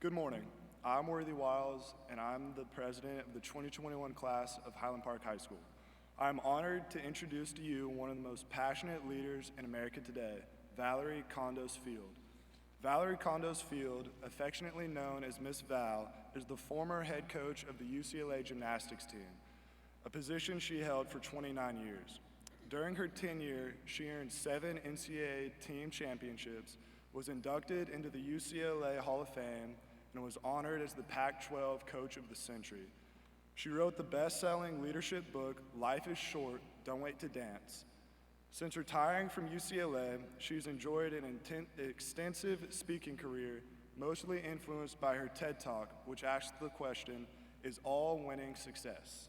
Good morning. I'm Worthy Wiles, and I'm the president of the 2021 class of Highland Park High School. I'm honored to introduce to you one of the most passionate leaders in America today, Valerie Condos Field. Valerie Condos Field, affectionately known as Miss Val, is the former head coach of the UCLA gymnastics team, a position she held for 29 years. During her tenure, she earned 7 NCAA team championships, was inducted into the UCLA Hall of Fame, and was honored as the Pac-12 Coach of the Century. She wrote the best-selling leadership book, Life is Short, Don't Wait to Dance. Since retiring from UCLA, she's enjoyed an extensive speaking career, mostly influenced by her TED Talk, which asks the question, is all winning success?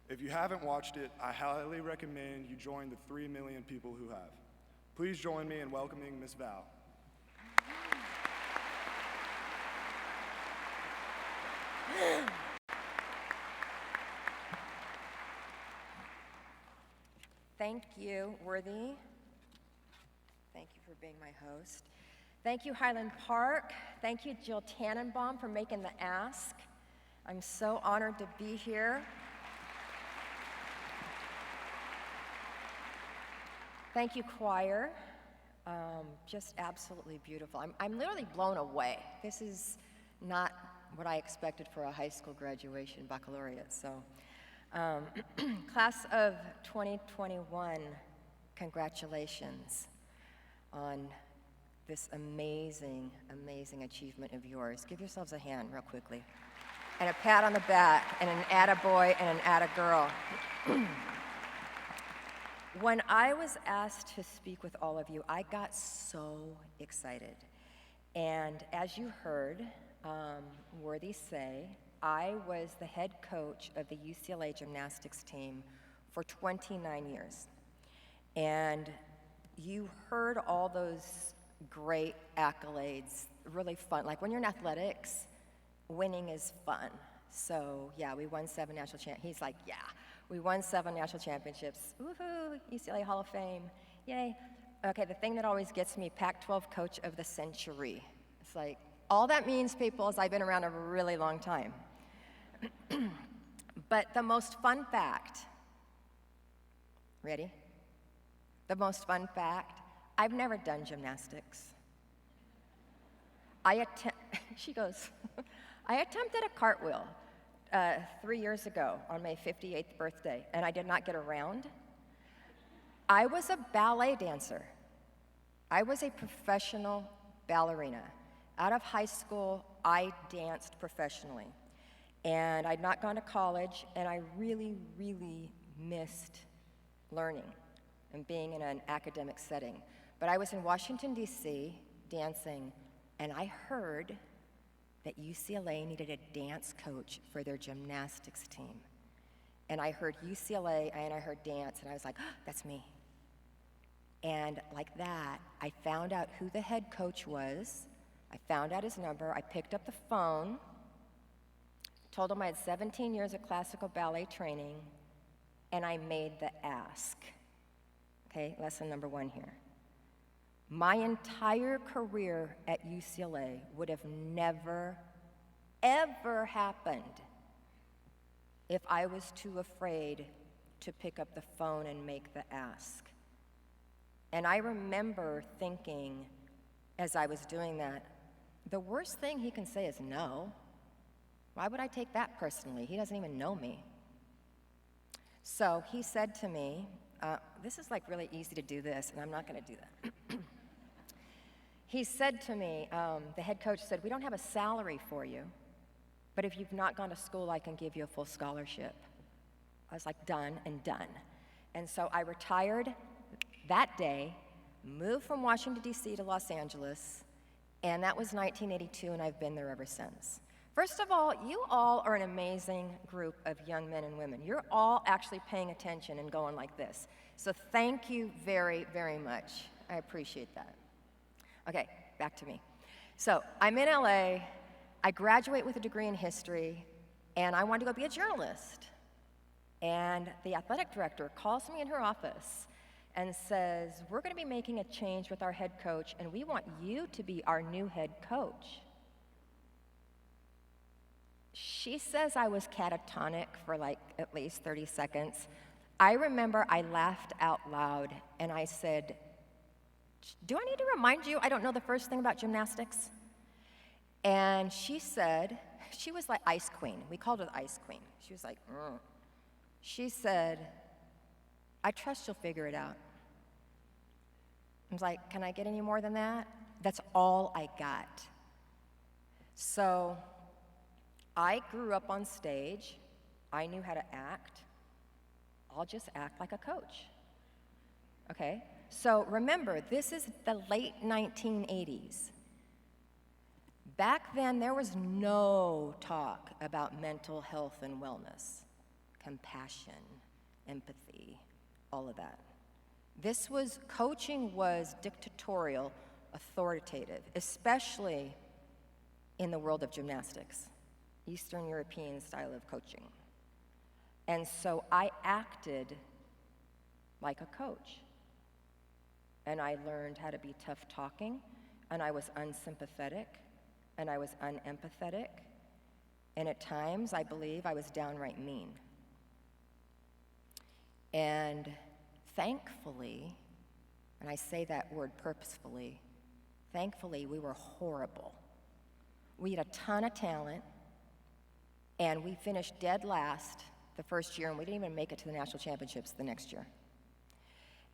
If you haven't watched it, I highly recommend you join the 3 million people who have. Please join me in welcoming Ms. Val. Thank you, Worthy. Thank you for being my host. Thank you, Highland Park. Thank you, Jill Tannenbaum, for making the ask. I'm so honored to be here. Thank you, choir. Just absolutely beautiful. I'm literally blown away. This is not what I expected for a high school graduation, baccalaureate. So, class of 2021, congratulations on this amazing, amazing achievement of yours. Give yourselves a hand real quickly. And a pat on the back, and an attaboy and an attagirl. When I was asked to speak with all of you, I got so excited. And as you heard Worthy say, I was the head coach of the UCLA gymnastics team for 29 years. And you heard all those great accolades, really fun. Like when you're in athletics, winning is fun. So yeah, we won 7 national championships. He's like, yeah, we won 7 national championships. Woohoo, UCLA Hall of Fame, yay. Okay, the thing that always gets me, Pac-12 Coach of the Century. It's like, all that means, people, is I've been around a really long time. But the most fun fact, ready? The most fun fact, I've never done gymnastics. She goes, I attempted a cartwheel 3 years ago on my 58th birthday, and I did not get around. I was a ballet dancer. I was a professional ballerina. Out of high school, I danced professionally. And I'd not gone to college, and I really, really missed learning and being in an academic setting. But I was in Washington, D.C., dancing, and I heard that UCLA needed a dance coach for their gymnastics team. And I heard UCLA, and I heard dance, and I was like, oh, that's me. And like that, I found out who the head coach was. I found out his number. I picked up the phone, told him I had 17 years of classical ballet training, and I made the ask. Okay, lesson number 1 here. My entire career at UCLA would have never, ever happened if I was too afraid to pick up the phone and make the ask. And I remember thinking, as I was doing that, the worst thing he can say is no. Why would I take that personally? He doesn't even know me. So he said to me, this is like really easy to do this, and I'm not gonna do that. He said to me, the head coach said, we don't have a salary for you, but if you've not gone to school, I can give you a full scholarship. I was like, done and done. And so I retired that day, moved from Washington, D.C. to Los Angeles, and that was 1982, and I've been there ever since. First of all, you all are an amazing group of young men and women. You're all actually paying attention and going like this. So thank you very, very much. I appreciate that. Okay, back to me. So I'm in LA, I graduate with a degree in history, and I wanted to go be a journalist. And the athletic director calls me in her office and says, we're gonna be making a change with our head coach, and we want you to be our new head coach. She says I was catatonic for like at least 30 seconds. I remember I laughed out loud and I said, do I need to remind you I don't know the first thing about gymnastics? And she said, she was like Ice Queen. We called her the Ice Queen. She was like, She said, I trust you'll figure it out. I was like, can I get any more than that? That's all I got. So I grew up on stage. I knew how to act. I'll just act like a coach. Okay? So remember, this is the late 1980s. Back then, there was no talk about mental health and wellness, compassion, empathy, all of that. Coaching was dictatorial, authoritative, especially in the world of gymnastics, Eastern European style of coaching. And so I acted like a coach. And I learned how to be tough talking, and I was unsympathetic, and I was unempathetic, and at times, I believe, I was downright mean. And thankfully, and I say that word purposefully, thankfully, we were horrible. We had a ton of talent, and we finished dead last the first year, and we didn't even make it to the national championships the next year.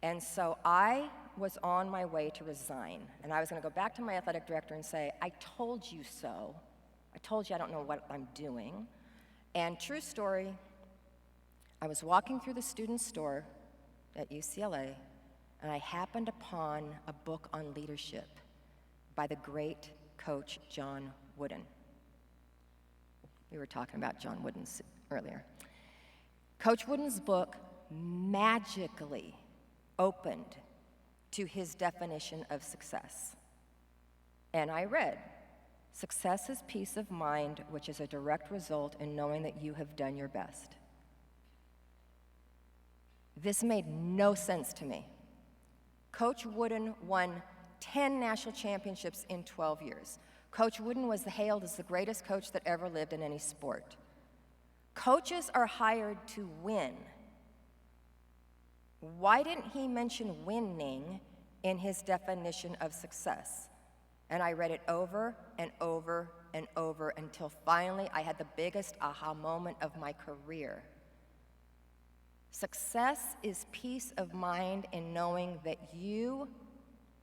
And so I was on my way to resign, and I was going to go back to my athletic director and say, I told you so. I told you I don't know what I'm doing. And true story, I was walking through the student store at UCLA, and I happened upon a book on leadership by the great coach John Wooden. We were talking about John Wooden earlier. Coach Wooden's book magically opened to his definition of success. And I read, success is peace of mind, which is a direct result in knowing that you have done your best. This made no sense to me. Coach Wooden won 10 national championships in 12 years. Coach Wooden was hailed as the greatest coach that ever lived in any sport. Coaches are hired to win. Why didn't he mention winning in his definition of success? And I read it over and over and over until finally I had the biggest aha moment of my career. Success is peace of mind in knowing that you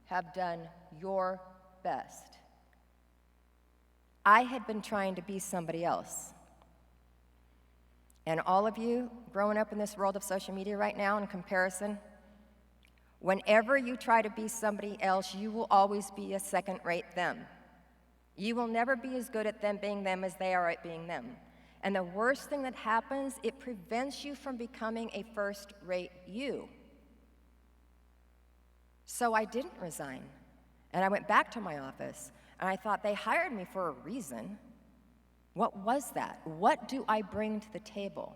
have done your best. I had been trying to be somebody else. And all of you growing up in this world of social media right now in comparison, whenever you try to be somebody else, you will always be a second-rate them. You will never be as good at them being them as they are at being them. And the worst thing that happens, it prevents you from becoming a first-rate you. So I didn't resign. And I went back to my office, and I thought they hired me for a reason. What was that? What do I bring to the table?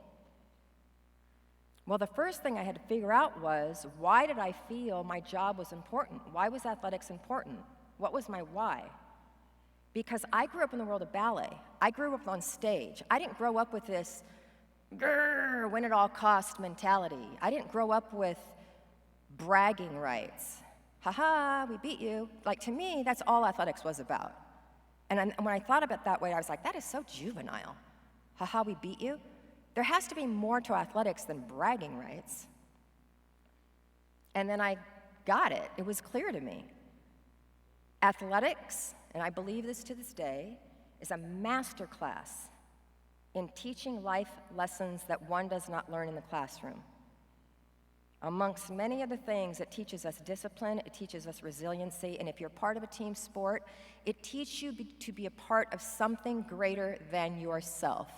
Well, the first thing I had to figure out was, why did I feel my job was important? Why was athletics important? What was my why? Because I grew up in the world of ballet. I grew up on stage. I didn't grow up with this grrr, win at all cost mentality. I didn't grow up with bragging rights. Ha-ha, we beat you. Like, to me, that's all athletics was about. And when I thought about it that way, I was like, that is so juvenile. Ha-ha, we beat you? There has to be more to athletics than bragging rights. And then I got it. It was clear to me. Athletics, and I believe this to this day, is a master class in teaching life lessons that one does not learn in the classroom. Amongst many other things, it teaches us discipline, it teaches us resiliency, and if you're part of a team sport, it teaches you to be a part of something greater than yourself.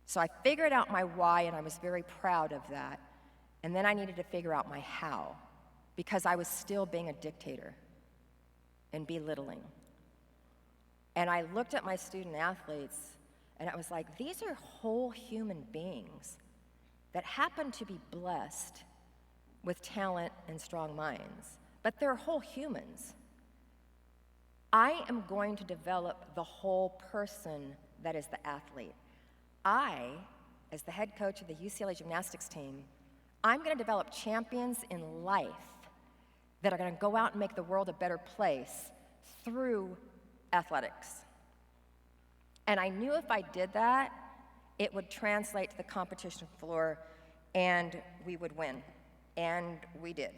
So I figured out my why, and I was very proud of that. And then I needed to figure out my how, because I was still being a dictator and belittling. And I looked at my student athletes, and I was like, these are whole human beings that happen to be blessed with talent and strong minds, but they're whole humans. I am going to develop the whole person that is the athlete. I, as the head coach of the UCLA gymnastics team, I'm going to develop champions in life that are going to go out and make the world a better place through athletics. And I knew if I did that, it would translate to the competition floor and we would win. And we did.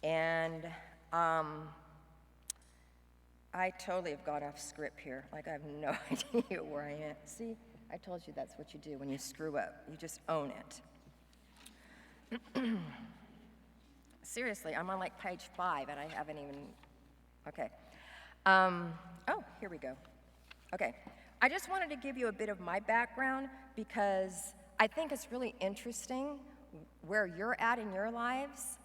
And I totally have gone off script here. Like, I have no idea where I am. See, I told you that's what you do when you screw up. You just own it. Seriously, I'm on like page 5 and I haven't even, okay. Oh, here we go. Okay, I just wanted to give you a bit of my background because I think it's really interesting where you're at in your lives.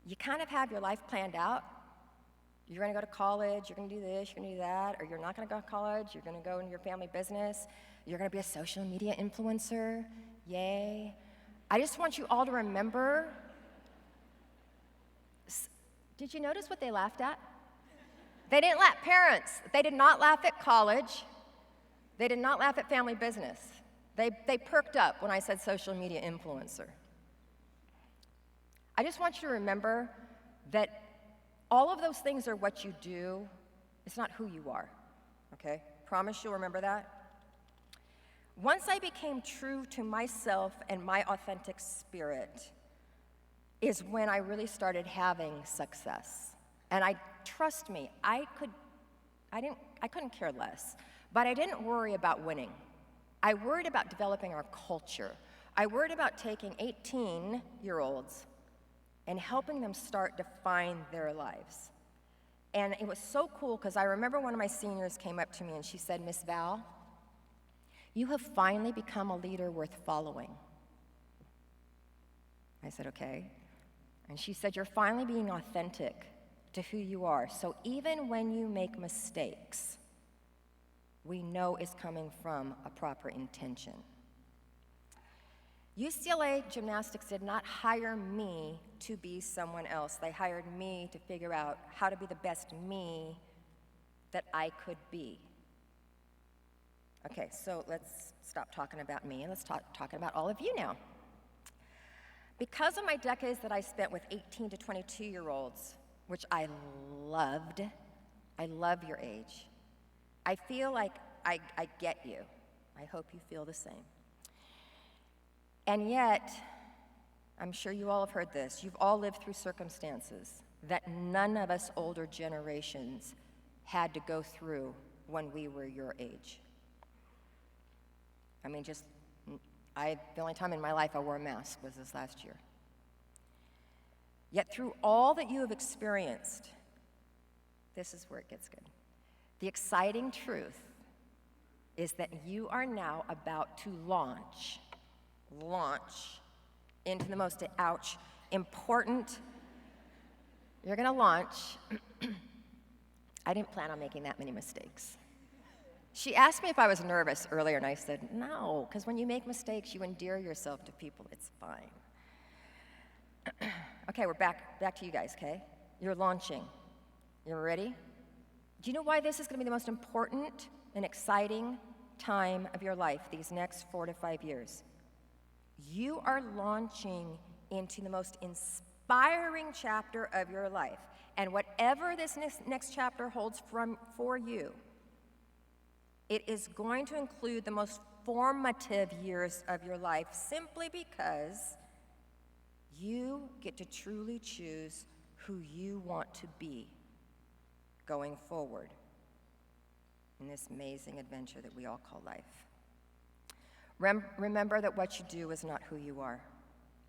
You kind of have your life planned out. You're gonna go to college, you're gonna do this, you're gonna do that, or you're not gonna go to college, you're gonna go into your family business, you're gonna be a social media influencer, yay. I just want you all to remember, did you notice what they laughed at? They didn't laugh, parents, they did not laugh at college, they did not laugh at family business. They perked up when I said social media influencer. I just want you to remember that all of those things are what you do. It's not who you are, okay? Promise you'll remember that. Once I became true to myself and my authentic spirit is when I really started having success. And trust me, I couldn't care less, but I didn't worry about winning. I worried about developing our culture. I worried about taking 18-year-olds and helping them start to find their lives. And it was so cool because I remember one of my seniors came up to me and she said, Miss Val, you have finally become a leader worth following. I said, okay. And she said, you're finally being authentic to who you are. So even when you make mistakes, we know it's coming from a proper intention. UCLA Gymnastics did not hire me to be someone else. They hired me to figure out how to be the best me that I could be. Okay, so let's stop talking about me and let's talking about all of you now. Because of my decades that I spent with 18 to 22-year-olds, which I loved, I love your age. I feel like I get you. I hope you feel the same. And yet, I'm sure you all have heard this, you've all lived through circumstances that none of us older generations had to go through when we were your age. I mean, the only time in my life I wore a mask was this last year. Yet through all that you have experienced, this is where it gets good. The exciting truth is that you are now about to launch into the most, important, you're gonna launch. I didn't plan on making that many mistakes. She asked me if I was nervous earlier, and I said, no, because when you make mistakes, you endear yourself to people, it's fine. Okay, we're back to you guys, okay? You're launching. You ready? Do you know why this is gonna be the most important and exciting time of your life, these next 4 to 5 years? You are launching into the most inspiring chapter of your life. And whatever this next chapter holds for you, it is going to include the most formative years of your life simply because you get to truly choose who you want to be going forward in this amazing adventure that we all call life. Remember that what you do is not who you are,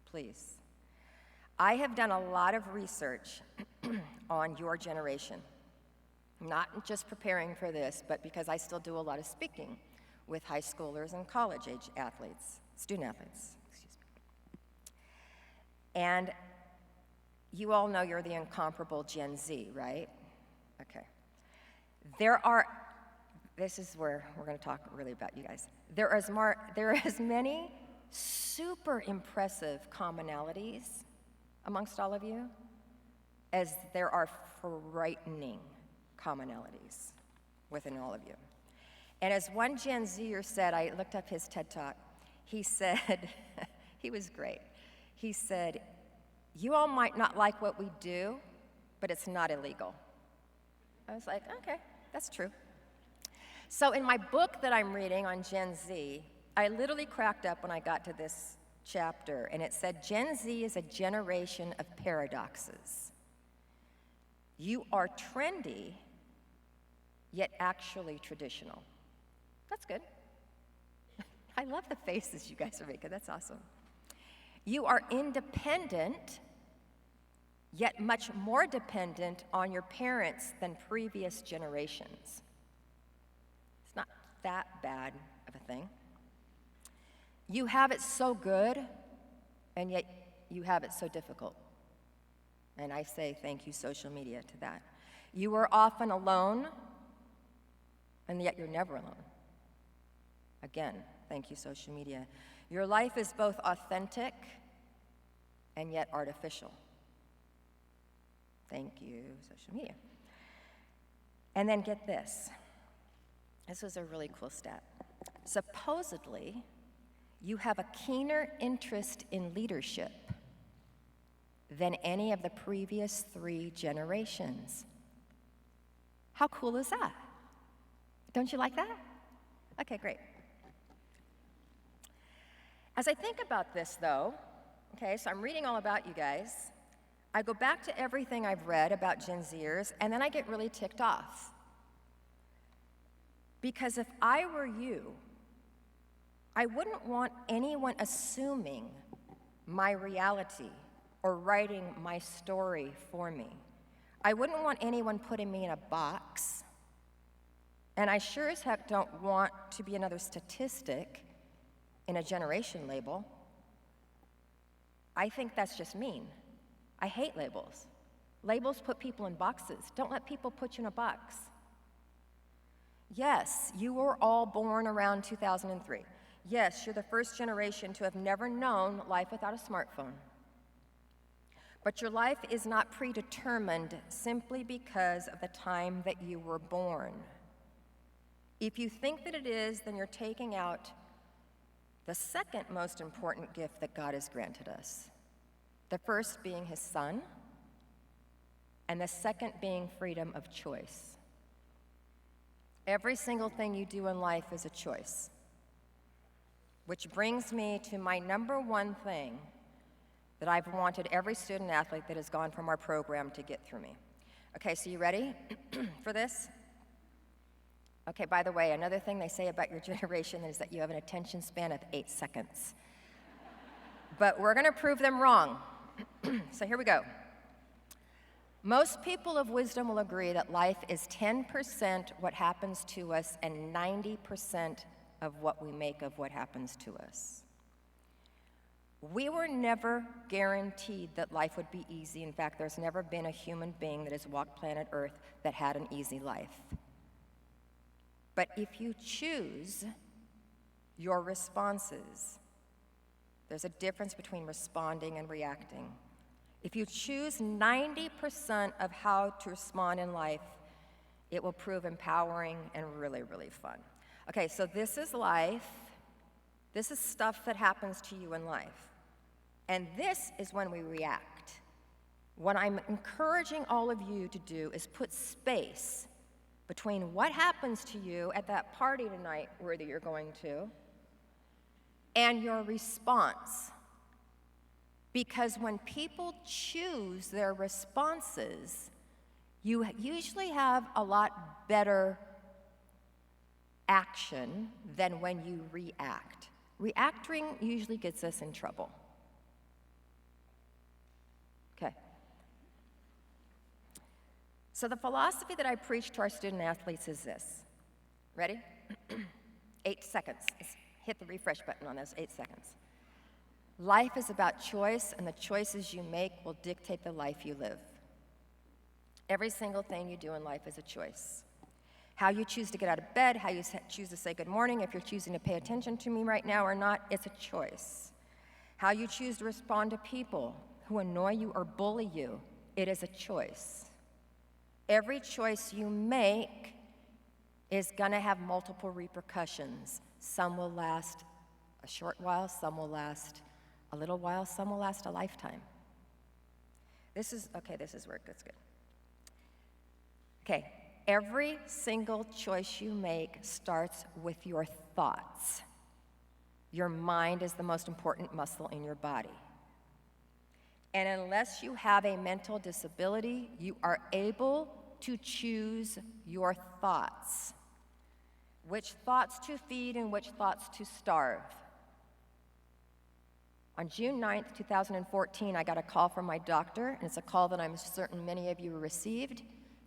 please. I have done a lot of research on your generation, not just preparing for this, but because I still do a lot of speaking with high schoolers and college-age athletes, student athletes, excuse me. And you all know you're the incomparable Gen Z, right? Okay. This is where we're going to talk really about you guys. There are as many super impressive commonalities amongst all of you as there are frightening commonalities within all of you. And as one Gen Zer said, I looked up his TED Talk, he said, he was great. He said, "You all might not like what we do, but it's not illegal." I was like, okay, that's true. So in my book that I'm reading on Gen Z, I literally cracked up when I got to this chapter, and it said, Gen Z is a generation of paradoxes. You are trendy, yet actually traditional. That's good. I love the faces you guys are making. That's awesome. You are independent, yet much more dependent on your parents than previous generations. It's not that bad of a thing. You have it so good, and yet you have it so difficult. And I say thank you, social media, to that. You are often alone, and yet you're never alone. Again, thank you, social media. Your life is both authentic and yet artificial. Thank you, social media. And then get this. This was a really cool stat. Supposedly, you have a keener interest in leadership than any of the previous 3 generations. How cool is that? Don't you like that? Okay, great. As I think about this, though, okay, so I'm reading all about you guys. I go back to everything I've read about Gen Zers, and then I get really ticked off. Because if I were you, I wouldn't want anyone assuming my reality or writing my story for me. I wouldn't want anyone putting me in a box, and I sure as heck don't want to be another statistic in a generation label. I think that's just mean. I hate labels. Labels put people in boxes. Don't let people put you in a box. Yes, you were all born around 2003. Yes, you're the first generation to have never known life without a smartphone. But your life is not predetermined simply because of the time that you were born. If you think that it is, then you're taking out the second most important gift that God has granted us. The first being his Son, and the second being freedom of choice. Every single thing you do in life is a choice. Which brings me to my number one thing that I've wanted every student athlete that has gone from our program to get through me. Okay, so you ready for this? Okay, by the way, another thing they say about your generation is that you have an attention span of 8 seconds. But we're gonna prove them wrong. So here we go. Most people of wisdom will agree that life is 10% what happens to us and 90% of what we make of what happens to us. We were never guaranteed that life would be easy. In fact, there's never been a human being that has walked planet Earth that had an easy life. But if you choose your responses, there's a difference between responding and reacting. If you choose 90% of how to respond in life, it will prove empowering and really, really fun. Okay, so this is life. This is stuff that happens to you in life. And this is when we react. What I'm encouraging all of you to do is put space between what happens to you at that party tonight, whether you're going to, and your response. Because when people choose their responses, you usually have a lot better action than when you react. Reacting usually gets us in trouble. Okay. So the philosophy that I preach to our student athletes is this. Ready? 8 seconds. Let's hit the refresh button on those 8 seconds. Life is about choice, and the choices you make will dictate the life you live. Every single thing you do in life is a choice. How you choose to get out of bed, how you choose to say good morning, if you're choosing to pay attention to me right now or not, it's a choice. How you choose to respond to people who annoy you or bully you, it is a choice. Every choice you make is gonna have multiple repercussions. Some will last a short while, some will last a little while, some will last a lifetime. This is where it gets good. Okay, every single choice you make starts with your thoughts. Your mind is the most important muscle in your body. And unless you have a mental disability, you are able to choose your thoughts. Which thoughts to feed and which thoughts to starve. On June 9th, 2014, I got a call from my doctor, and it's a call that I'm certain many of you received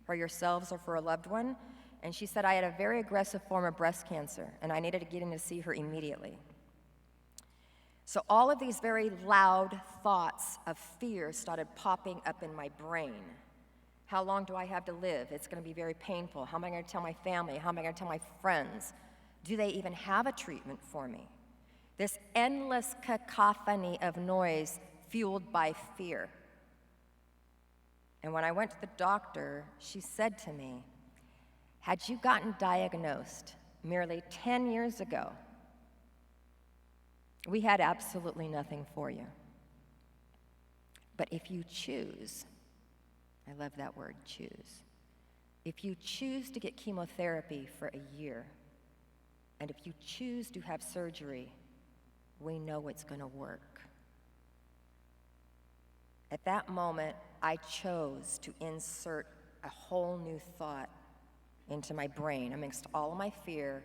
for yourselves or for a loved one. And she said I had a very aggressive form of breast cancer, and I needed to get in to see her immediately. So all of these very loud thoughts of fear started popping up in my brain. How long do I have to live? It's going to be very painful. How am I going to tell my family? How am I going to tell my friends? Do they even have a treatment for me? This endless cacophony of noise fueled by fear. And when I went to the doctor, she said to me, had you gotten diagnosed merely 10 years ago, we had absolutely nothing for you. But if you choose, I love that word, choose. If you choose to get chemotherapy for a year, and if you choose to have surgery, we know it's going to work. At that moment, I chose to insert a whole new thought into my brain. Amongst all of my fear,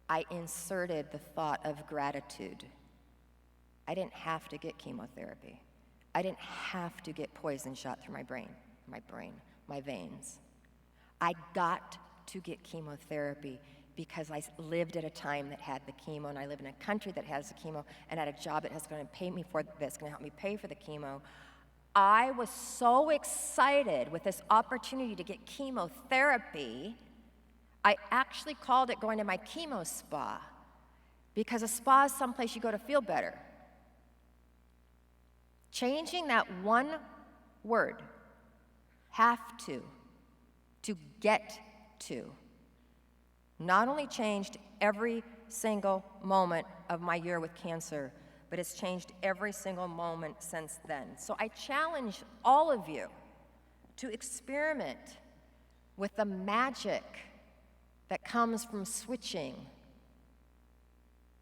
I inserted the thought of gratitude. I didn't have to get chemotherapy. I didn't have to get poison shot through my veins. I got to get chemotherapy because I lived at a time that had the chemo, and I live in a country that has the chemo, and at a job that has going to pay me for that's going to help me pay for the chemo. I was so excited with this opportunity to get chemotherapy, I actually called it going to my chemo spa, because a spa is someplace you go to feel better. Changing that one word, have to get to, not only changed every single moment of my year with cancer, but it's changed every single moment since then. So I challenge all of you to experiment with the magic that comes from switching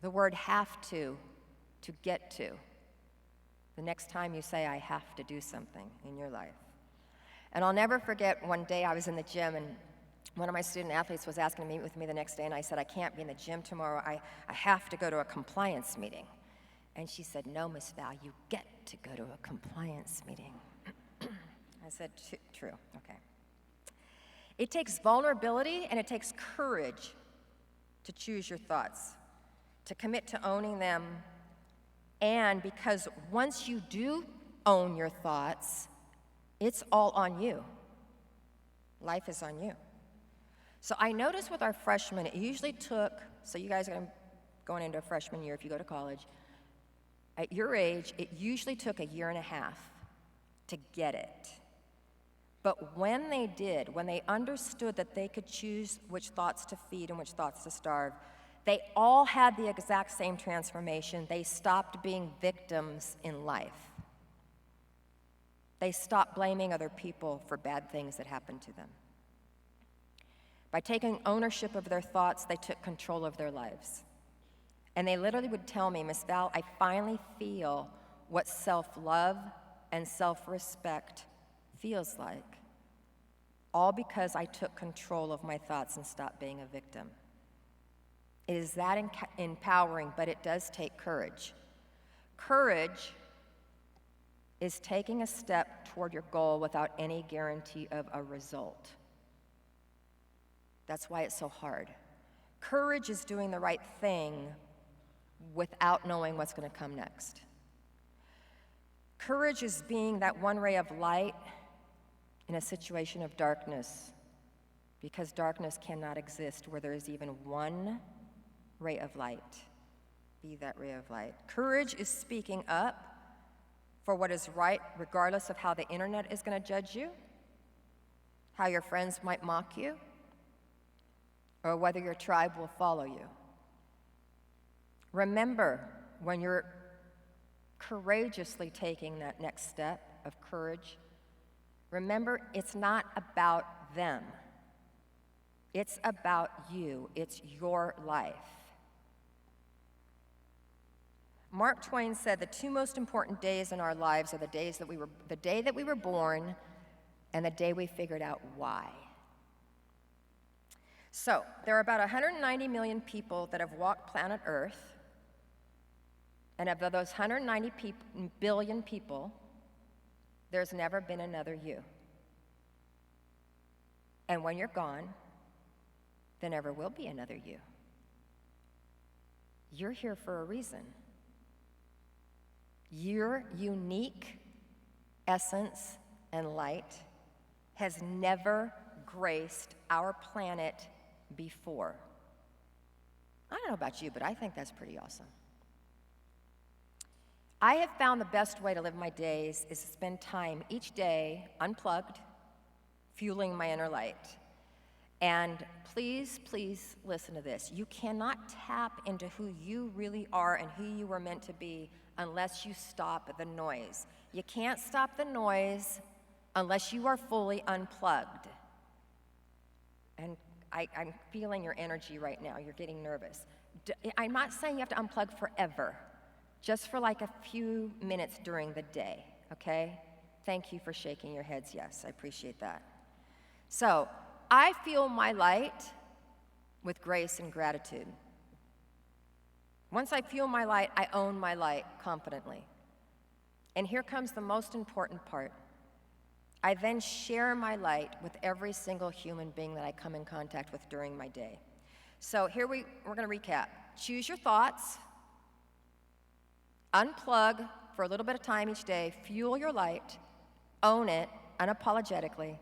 the word have to get to. The next time you say, I have to do something in your life. And I'll never forget one day I was in the gym, and one of my student athletes was asking to meet with me the next day, and I said, I can't be in the gym tomorrow. I have to go to a compliance meeting. And she said, no, Miss Val, you get to go to a compliance meeting. I said, true, okay. It takes vulnerability and it takes courage to choose your thoughts, to commit to owning them, and because once you do own your thoughts, it's all on you. Life is on you. So I noticed with our freshmen, it usually took, so you guys are going into a freshman year if you go to college, at your age, it usually took a year and a half to get it. But when they did, when they understood that they could choose which thoughts to feed and which thoughts to starve, they all had the exact same transformation. They stopped being victims in life. They stopped blaming other people for bad things that happened to them. By taking ownership of their thoughts, they took control of their lives. And they literally would tell me, Miss Val, I finally feel what self-love and self-respect feels like, all because I took control of my thoughts and stopped being a victim. It is that empowering, but it does take courage. Courage is taking a step toward your goal without any guarantee of a result. That's why it's so hard. Courage is doing the right thing without knowing what's going to come next. Courage is being that one ray of light in a situation of darkness, because darkness cannot exist where there is even one ray of light. Be that ray of light. Courage is speaking up for what is right, regardless of how the internet is going to judge you, how your friends might mock you, or whether your tribe will follow you. Remember, when you're courageously taking that next step of courage, remember, it's not about them. It's about you. It's your life. Mark Twain said the two most important days in our lives are the day that we were born and the day we figured out why. So, there are about 190 million people that have walked planet Earth, and of those 190 billion people, there's never been another you. And when you're gone, there never will be another you. You're here for a reason. Your unique essence and light has never graced our planet before. I don't know about you, but I think that's pretty awesome. I have found the best way to live my days is to spend time each day unplugged, fueling my inner light. And please, please listen to this. You cannot tap into who you really are and who you were meant to be unless you stop the noise. You can't stop the noise unless you are fully unplugged. And I'm feeling your energy right now. You're getting nervous. I'm not saying you have to unplug forever, just for like a few minutes during the day, okay? Thank you for shaking your heads, yes, I appreciate that. So, I fuel my light with grace and gratitude. Once I fuel my light, I own my light confidently. And here comes the most important part. I then share my light with every single human being that I come in contact with during my day. So here we're going to recap. Choose your thoughts, unplug for a little bit of time each day, fuel your light, own it unapologetically,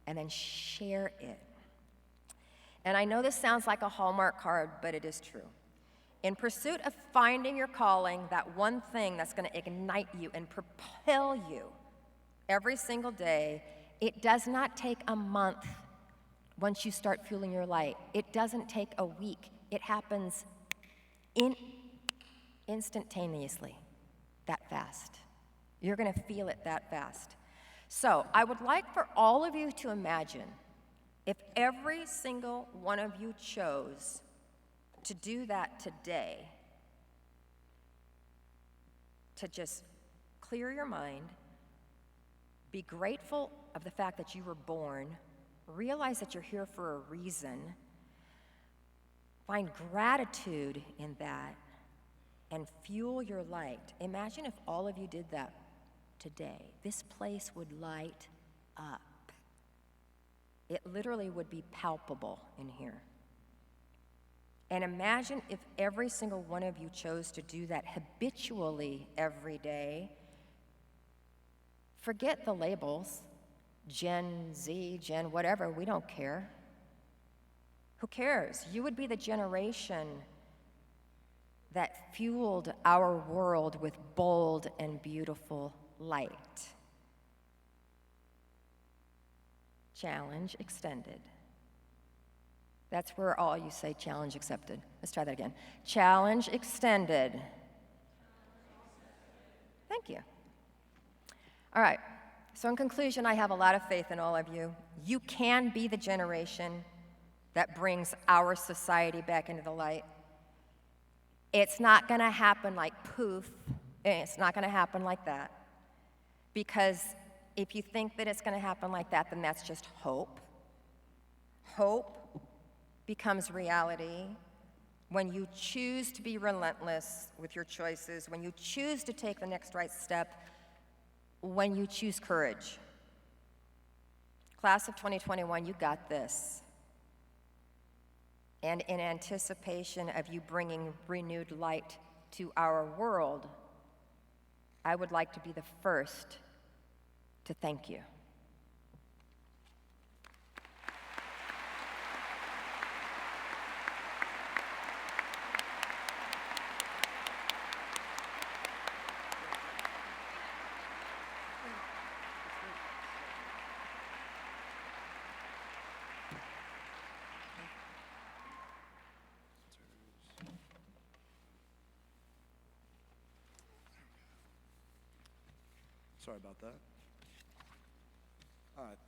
and then share it. And I know this sounds like a Hallmark card, but it is true. In pursuit of finding your calling, that one thing that's going to ignite you and propel you every single day, it does not take a month once you start fueling your light. It doesn't take a week. It happens instantaneously, that fast. You're going to feel it that fast. So I would like for all of you to imagine if every single one of you chose to do that today, to just clear your mind, be grateful of the fact that you were born, realize that you're here for a reason, find gratitude in that, and fuel your light. Imagine if all of you did that today. This place would light up. It literally would be palpable in here. And imagine if every single one of you chose to do that habitually every day. Forget the labels, Gen Z, Gen whatever, we don't care. Who cares? You would be the generation that fueled our world with bold and beautiful light. Challenge extended. That's where all you say challenge accepted. Let's try that again. Challenge extended. Thank you. All right. So in conclusion, I have a lot of faith in all of you. You can be the generation that brings our society back into the light. It's not going to happen like poof. It's not going to happen like that. Because if you think that it's going to happen like that, then that's just hope. Hope becomes reality when you choose to be relentless with your choices, when you choose to take the next right step, when you choose courage. Class of 2021, you got this. And in anticipation of you bringing renewed light to our world, I would like to be the first to thank you. Sorry about that.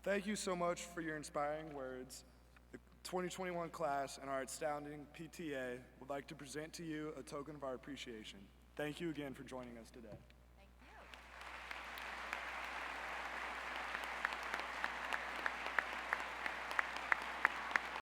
Thank you so much for your inspiring words. The 2021 class and our astounding PTA would like to present to you a token of our appreciation. Thank you again for joining us today.